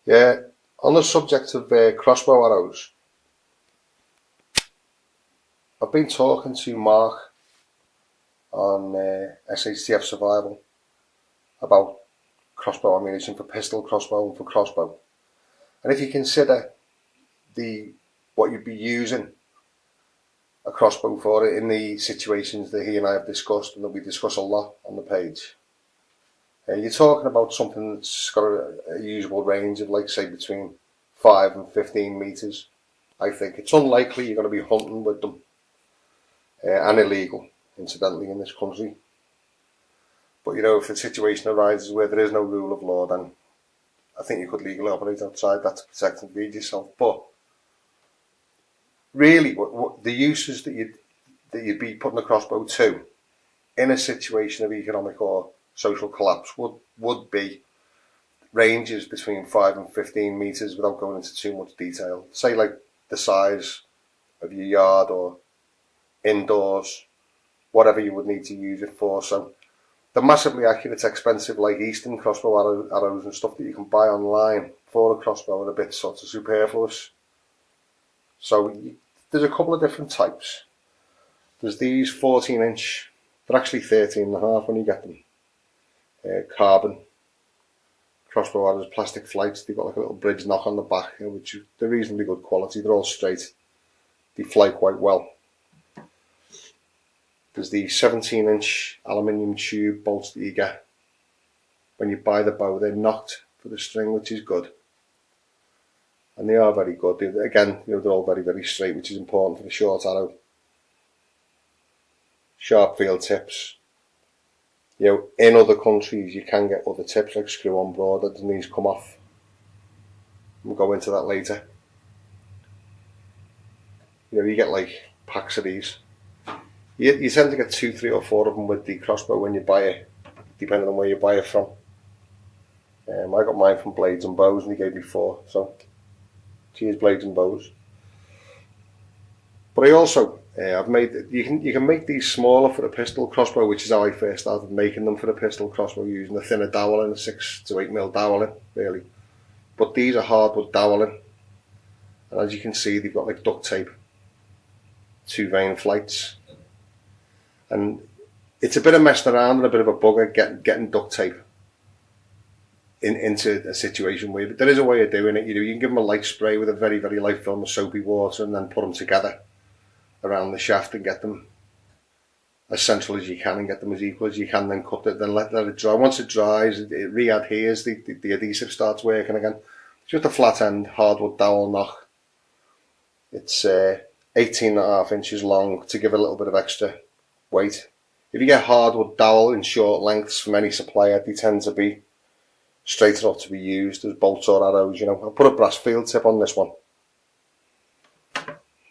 Yeah, on the subject of crossbow arrows, I've been talking to Mark on SHTF Survival about crossbow ammunition for pistol crossbow and for crossbow. And if you consider the what you'd be using a crossbow for in the situations that he and I have discussed and that we discuss a lot on the page, you're talking about something that's got a usable range of, like, say, between 5 and 15 metres. I think it's unlikely you're going to be hunting with them, and illegal, incidentally, in this country. But you know, if a situation arises where there is no rule of law, then I think you could legally operate outside that to protect and feed yourself. But really, what the uses that you'd be putting a crossbow to in a situation of economic or social collapse would be ranges between 5 and 15 metres, without going into too much detail. Say, like, the size of your yard or indoors, whatever you would need to use it for. So the massively accurate, expensive, like Eastern crossbow arrows and stuff that you can buy online for a crossbow are a bit sort of superfluous. So there's a couple of different types. There's these 14-inch, they're actually 13.5 when you get them. Carbon crossbow arrows, plastic flights. They've got like a little bridge knock on the back, which they're reasonably good quality. They're all straight. They fly quite well. There's the 17-inch aluminium tube bolts that you get when you buy the bow. They're knocked for the string, which is good, and they are very good. Again, they're all very, very straight, which is important for the short arrow. Sharp field tips. In other countries you can get other tips like screw-on broadheads, and these come off. We'll go into that later. You get like packs of these. You tend to get 2, 3 or 4 of them with the crossbow when you buy it, depending on where you buy it from. I got mine from Blades and Bows, and he gave me 4. So, cheers, Blades and Bows. But I also, I've made, you can make these smaller for a pistol crossbow, which is how I first started making them for a pistol crossbow, using a thinner doweling, a 6 to 8 mil doweling, really. But these are hardwood doweling, and as you can see, they've got like duct tape, 2 vane flights, and it's a bit of messing around and a bit of a bugger getting duct tape into a situation where, but there is a way of doing it. You can give them a light spray with a very, very light film of soapy water, and then put them together around the shaft and get them as central as you can and get them as equal as you can. Then cut it, then let it dry. Once it dries, it re-adheres. The adhesive starts working again. It's just a flat end hardwood dowel knock. It's 18.5 inches long to give a little bit of extra weight. If you get hardwood dowel in short lengths from any supplier, they tend to be straight enough to be used as bolts or arrows. I'll put a brass field tip on this one.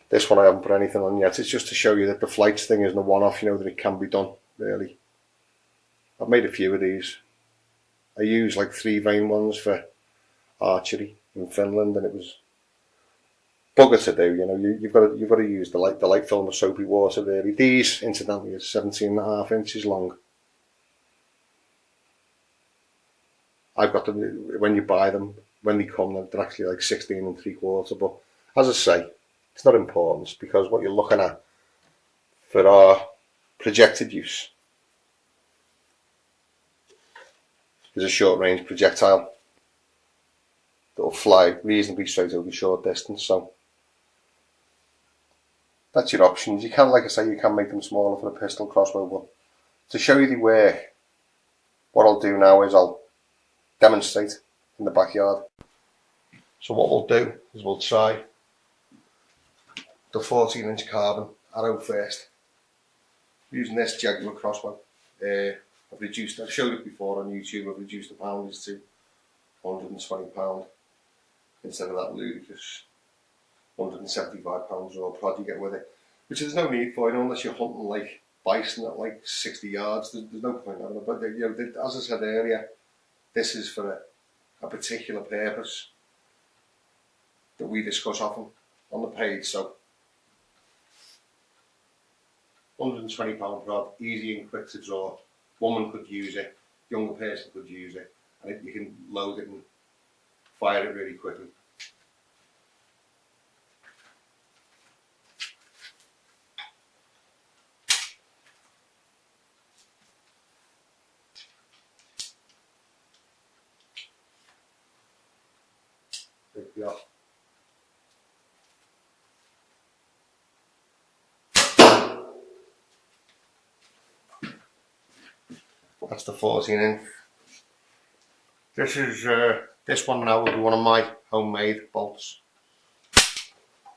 This one I haven't put anything on yet. It's just to show you that the flights thing isn't a one-off, that it can be done, really. I've made a few of these. I use like 3 vane ones for archery in Finland, and it was bugger to do. You've got to use the light film of soapy water, really. These, incidentally, are 17.5 inches long. I've got them, when you buy them, when they come, they're actually like 16 3/4. But as I say, it's not important, because what you're looking at for our projected use is a short range projectile that will fly reasonably straight over a short distance. So that's your options. You can, like I say, you can make them smaller for a pistol crossbow, but to show you the work, what I'll do now is I'll demonstrate in the backyard. So what we'll do is we'll try the 14-inch carbon arrow first, using this Jaguar crossbow. I've showed it before on YouTube. I've reduced the poundage to £120 instead of that ludicrous £175 raw prod you get with it, which there's no need for, unless you're hunting like bison at like 60 yards. There's no point having it. But as I said earlier, this is for a particular purpose that we discuss often on the page. So £120 rod, easy and quick to draw. Woman could use it, younger person could use it, and you can load it in fire it really quickly. There we go. That's the 14 inch. This is this one now will be one of my homemade bolts.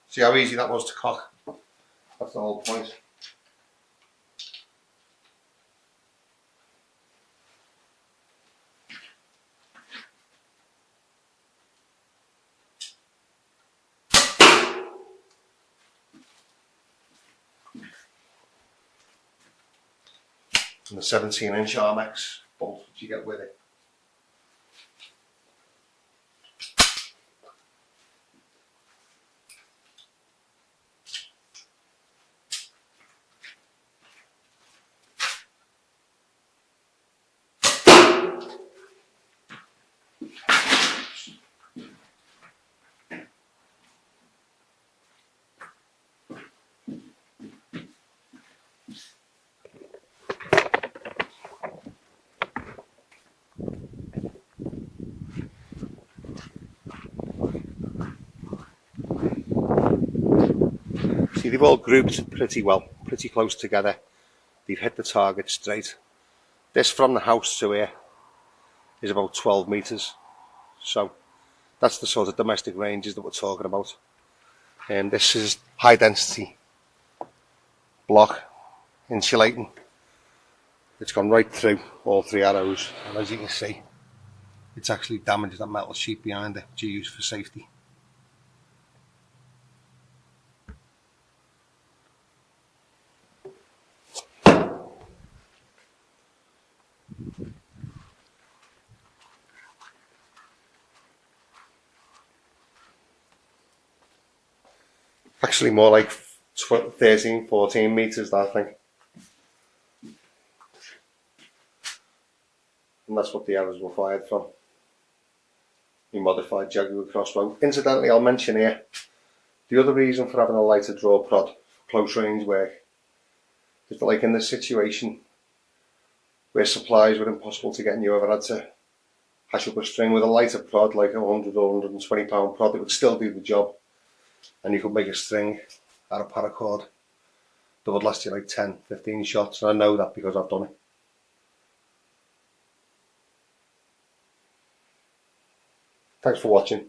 See how easy that was to cock? That's the whole point. And the 17 inch Armex bolt that you get with it. See, they've all grouped pretty well, pretty close together. They've hit the target straight. This from the house to here is about 12 metres. So that's the sort of domestic ranges that we're talking about. And this is high density block insulating. It's gone right through all 3 arrows, and as you can see, it's actually damaged that metal sheet behind it, which you use for safety. Actually more like 13, 14 metres, I think. And that's what the arrows were fired from. The modified Jaguar Crossbow. Incidentally, I'll mention here, the other reason for having a lighter draw prod for close range work is that, like in this situation where supplies were impossible to get and you ever had to hash up a string with a lighter prod, like a 100 or 120 pound prod, it would still do the job. And you could make a string out of paracord that would last you like 10, 15 shots, and I know that because I've done it. Thanks for watching.